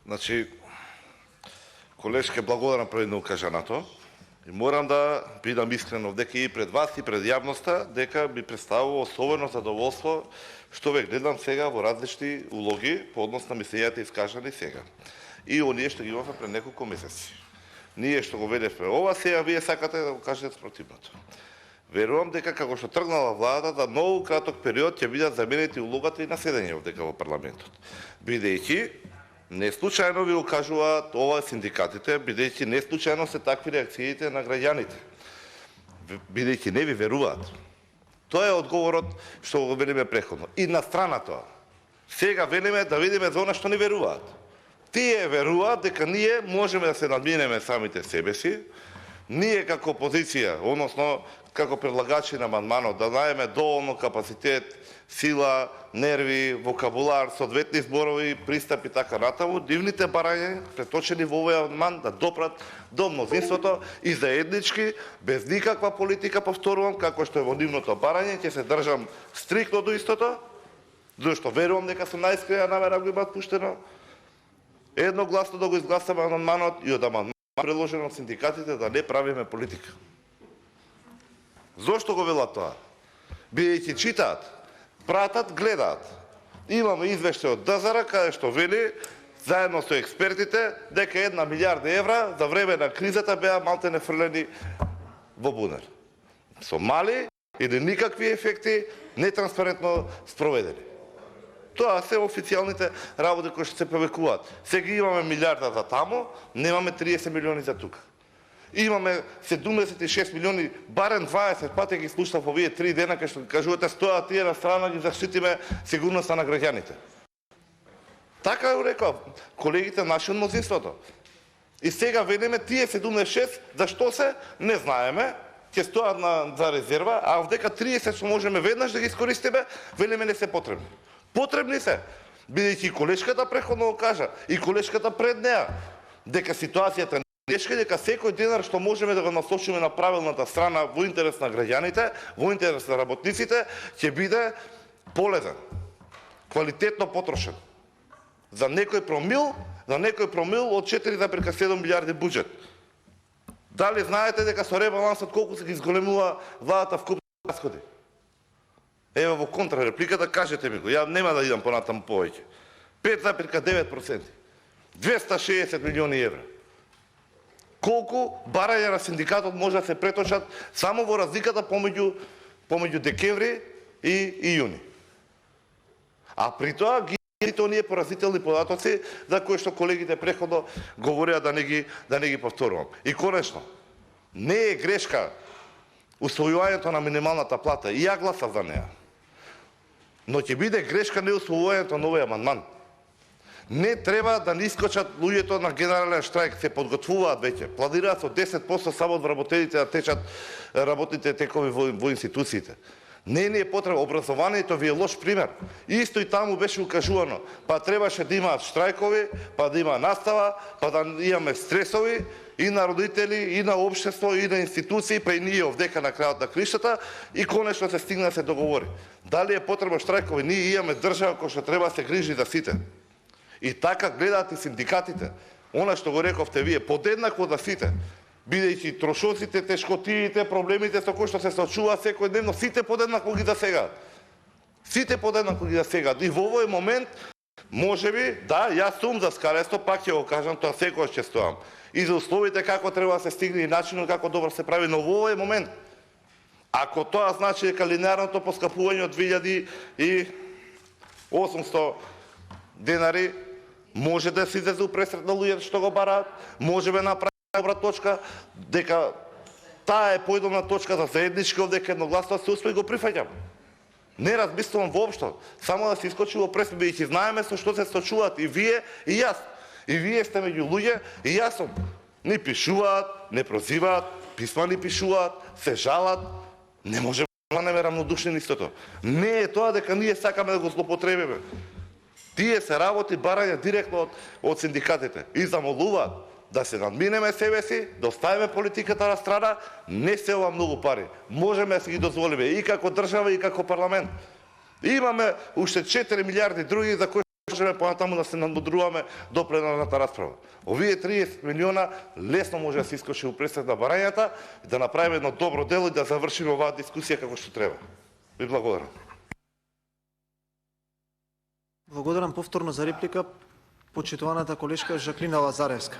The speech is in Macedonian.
Значи, колешке, благодарам пред укажаното. И морам да бидам искрено дека и пред вас и пред јавноста дека би представувало особено задоволство што ве гледам сега во различни улоги по однос на мислењата искажани сега. И оние што ги имаме пред неколку месеци. Ние што го ведевме ова, сега вие сакате да го кажете спротивното. Верувам дека како што тргнала владата, за многу краток период ќе бидат заменети улогата и наседање дека во парламентот. Бидејќи не случајно ви укажуваат ова синдикатите, бидејќи не случајно се такви реакциите на граѓаните. Бидејќи не ви веруваат. Тоа е одговорот што го велиме преходно. И на страна тоа. Сега велиме да видиме за она што не веруваат. Тие веруваат дека ние можеме да се надминеме самите себе си, ние како опозиција, односно како предлагачи на амандманот, да најдеме доволно капацитет, сила, нерви, вокабулар, соодветни зборови, пристапи така натаму, дивните барања преточени во овој амандман да допрат до мнозинството и заеднички, без никаква политика, повторувам, како што е во нивното барање, ќе се држам стриктно до истото, зашто верувам дека со најискрена намера го имаат пуштено, едногласно да го изгласаме амандманот и од амандман предложено од синдикатите да не правиме политика. Зошто го велат тоа? Бидејќи читаат, пратат, гледаат. Имаме извештај од ДЗР каде што вели заедно со експертите дека 1 милијарда евра за време на кризата беа малтене фрлени во бунер. Со мали или никакви ефекти, нетранспарентно спроведени. Тоа се официјалните работи кои што се повекуваат. Сега имаме милиарда за таму, немаме 30 милиони за тука. Имаме 76 милиони, барем 20 пати ги слушав овие 3 дена кај што кажувате стојат тие на страна ги заштитиме сигурноста на граѓаните. Така го реков колегите наши од мнозинството. И сега велиме тие 76 зашто се не знаеме, ќе стојат за резерва, а дека 30 што можеме веднаш да ги искористиме, велиме не се потребни. Потребни се, бидејќи колешката преходно го кажа и колешката пред неа дека ситуацијата тешка, дека секој денар што можеме да го насочиме на правилната страна во интерес на граѓаните, во интерес на работниците, ќе биде полезен, квалитетно потрошен. За некој промил од 4,7 милиарди буџет. Дали знаете дека со ребалансот колку се ги изголемува владата вкупни расходи? Ева во контрарепликата кажете ми го, ја нема да идам понатаму повеќе. 5,9%. 260 милиони евра. Колку барања на синдикатот може да се преточат само во разликата помеѓу декември и јуни. А при тоа ги оние поразителни податоци за кои што колегите преходно говореа да не ги повторувам. И конечно, не е грешка усвојувањето на минималната плата, и ја гласав за неа. Но ќе биде грешка не усвојувањето на овој амандман. Не треба да не искочат луѓето на генерален штрајк, се подготвуваат веќе. Планираат со 10% само од вработените да течат работните текови во институциите. Не е потребно, образованието ви е лош пример. Исто и таму беше укажувано, па требаше да имаат штрајкови, па да има настава, па да имаме стресови и на родители, и на општество, и на институции, па и ние овдека на крајот на криштата, и конечно се стигна да се договори. Дали е потребно штрајкови? Ние имаме држава која што треба да се грижи за сите. И така гледаат и синдикатите. Она што го рековте вие, подеднакво за сите. Бидејќи трошоците, тешкотиите, проблемите со кои што се соочуваат секојдневно, сите подеднакво ги засегаат. Сите подеднакво ги засегаат. И во овој момент, можеби, да, јас сум за скаресто, пак ќе го кажам, тоа секојаш ќе стоам. И за условите како треба да се стигне и начинот како добро се прави, но во овој момент, ако тоа значи дека линеарното поскапување од 2800 денари може да се излезе пресред на луѓето што го бараат, можеме да направиме добра точка, дека таа е појдовна точка за заеднички овдека едногласно се успе и го прифаќам. Не размислувам воопшто, само да се искочи во пресред, бидејќи знаеме со што се сочуваат и вие и јас. И вие сте меѓу луѓе и јас сум. Ни пишуваат, не прозиваат, писма ни пишуваат, се жалат. Не можеме да станеме рамнодушни на истото. Не е тоа дека ние сакаме да го злоупотребиме. Тие се работи барања директно од синдикатите и замолуваат да се надминеме себе си, да оставиме политиката на страна, не се ова многу пари. Можеме да се ги дозволиме и како држава и како парламент. Имаме уште 4 милиарди други за кои можеме понатаму да се надмудруваме до пленарната расправа. Овие 30 милиона лесно може да се искочи у пресед на барањата и да направиме едно добро дело и да завршиме оваа дискусија како што треба. Ви благодарам. Благодарам повторно за реплика почитуваната колешка Жаклина Лазаревска.